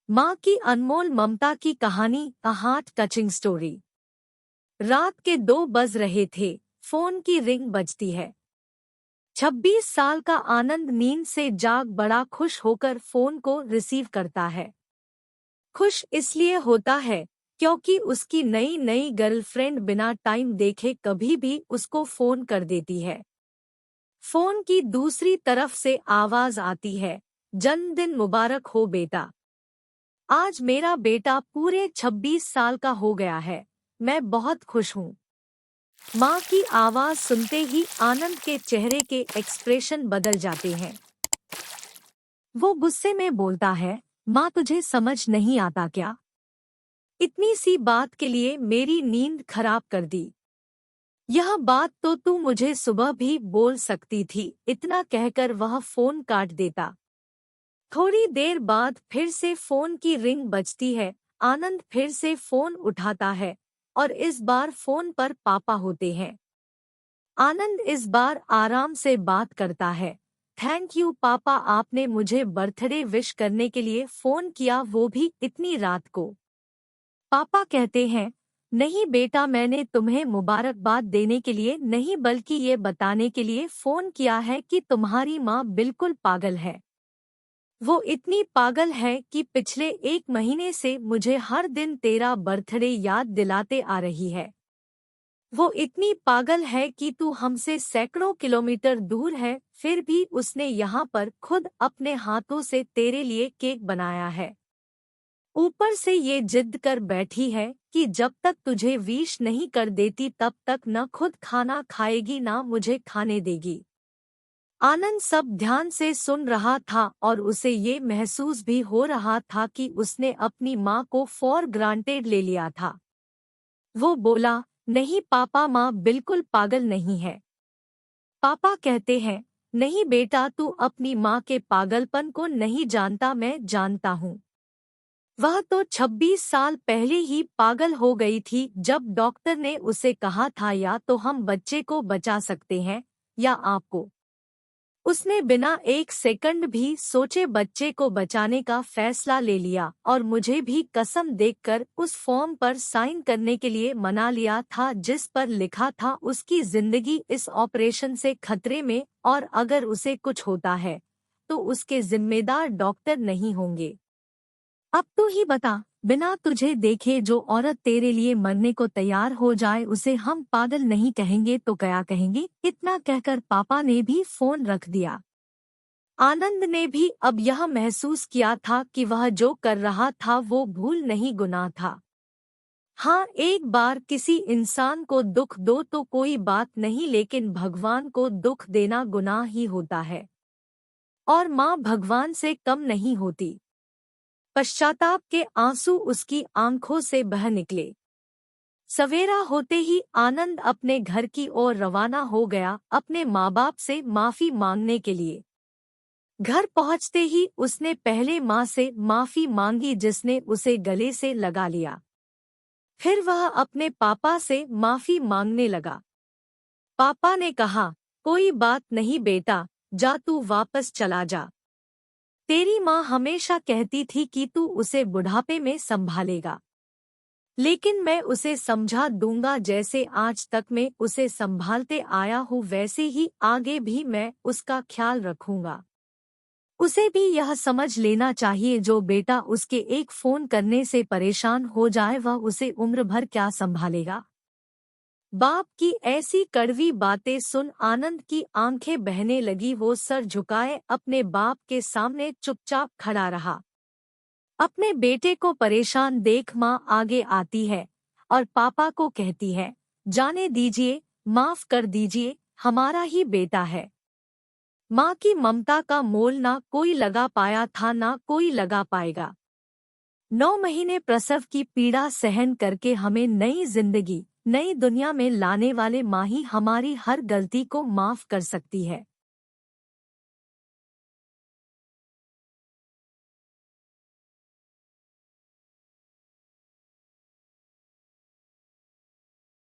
माँ की अनमोल ममता की कहानी, अ हार्ट टचिंग स्टोरी। रात के 2 बज रहे थे, फोन की रिंग बजती है। 26 साल का आनंद नींद से जाग बड़ा खुश होकर फोन को रिसीव करता है। खुश इसलिए होता है क्योंकि उसकी नई नई गर्लफ्रेंड बिना टाइम देखे कभी भी उसको फोन कर देती है। फोन की दूसरी तरफ से आवाज आती है, जन्मदिन मुबारक हो बेटा। आज मेरा बेटा पूरे 26 साल का हो गया है। मैं बहुत खुश हूँ। माँ की आवाज सुनते ही आनंद के चेहरे के एक्सप्रेशन बदल जाते हैं। वो गुस्से में बोलता है, माँ तुझे समझ नहीं आता क्या? इतनी सी बात के लिए मेरी नींद खराब कर दी। यह बात तो तू मुझे सुबह भी बोल सकती थी। इतना कहकर वह फोन काट देता। थोड़ी देर बाद फिर से फोन की रिंग बजती है। आनंद फिर से फोन उठाता है और इस बार फोन पर पापा होते हैं। आनंद इस बार आराम से बात करता है। थैंक यू पापा, आपने मुझे बर्थडे विश करने के लिए फोन किया, वो भी इतनी रात को। पापा कहते हैं, नहीं बेटा, मैंने तुम्हें मुबारकबाद देने के लिए नहीं बल्कि ये बताने के लिए फोन किया है कि तुम्हारी माँ बिल्कुल पागल है। वो इतनी पागल है कि पिछले 1 महीने से मुझे हर दिन तेरा बर्थडे याद दिलाते आ रही है। वो इतनी पागल है कि तू हमसे सैकड़ों किलोमीटर दूर है, फिर भी उसने यहाँ पर खुद अपने हाथों से तेरे लिए केक बनाया है। ऊपर से ये जिद कर बैठी है कि जब तक तुझे विश नहीं कर देती तब तक न खुद खाना खाएगी ना मुझे खाने देगी। आनंद सब ध्यान से सुन रहा था और उसे ये महसूस भी हो रहा था कि उसने अपनी माँ को फॉर ग्रांटेड ले लिया था। वो बोला, नहीं पापा, माँ बिल्कुल पागल नहीं है। पापा कहते हैं, नहीं बेटा, तू अपनी माँ के पागलपन को नहीं जानता, मैं जानता हूँ। वह तो 26 साल पहले ही पागल हो गई थी जब डॉक्टर ने उसे कहा था या तो हम बच्चे को बचा सकते हैं या आपको। उसने बिना 1 सेकंड भी सोचे बच्चे को बचाने का फैसला ले लिया और मुझे भी कसम देकर उस फॉर्म पर साइन करने के लिए मना लिया था जिस पर लिखा था उसकी जिंदगी इस ऑपरेशन से खतरे में और अगर उसे कुछ होता है तो उसके जिम्मेदार डॉक्टर नहीं होंगे। अब तू ही बता, बिना तुझे देखे जो औरत तेरे लिए मरने को तैयार हो जाए उसे हम पागल नहीं कहेंगे तो क्या कहेंगे? इतना कहकर पापा ने भी फोन रख दिया। आनंद ने भी अब यह महसूस किया था कि वह जो कर रहा था वो भूल नहीं, गुनाह था। हाँ, एक बार किसी इंसान को दुख दो तो कोई बात नहीं, लेकिन भगवान को दुख देना गुनाह ही होता है। और माँ भगवान से कम नहीं होती। पश्चाताप के आंसू उसकी आंखों से बह निकले। सवेरा होते ही आनंद अपने घर की ओर रवाना हो गया अपने माँ बाप से माफी मांगने के लिए। घर पहुंचते ही उसने पहले माँ से माफी मांगी जिसने उसे गले से लगा लिया। फिर वह अपने पापा से माफी मांगने लगा। पापा ने कहा, कोई बात नहीं बेटा, जा तू वापस चला जा। तेरी माँ हमेशा कहती थी कि तू उसे बुढ़ापे में संभालेगा, लेकिन मैं उसे समझा दूंगा। जैसे आज तक मैं उसे संभालते आया हूँ वैसे ही आगे भी मैं उसका ख्याल रखूंगा। उसे भी यह समझ लेना चाहिए जो बेटा उसके एक फोन करने से परेशान हो जाए वह उसे उम्र भर क्या संभालेगा। बाप की ऐसी कड़वी बातें सुन आनंद की आंखें बहने लगी। वो सर झुकाए अपने बाप के सामने चुपचाप खड़ा रहा। अपने बेटे को परेशान देख माँ आगे आती है और पापा को कहती है, जाने दीजिए, माफ कर दीजिए, हमारा ही बेटा है। माँ की ममता का मोल ना कोई लगा पाया था ना कोई लगा पाएगा। 9 महीने प्रसव की पीड़ा सहन करके हमें नई जिंदगी, नई दुनिया में लाने वाले माँ ही हमारी हर गलती को माफ कर सकती है।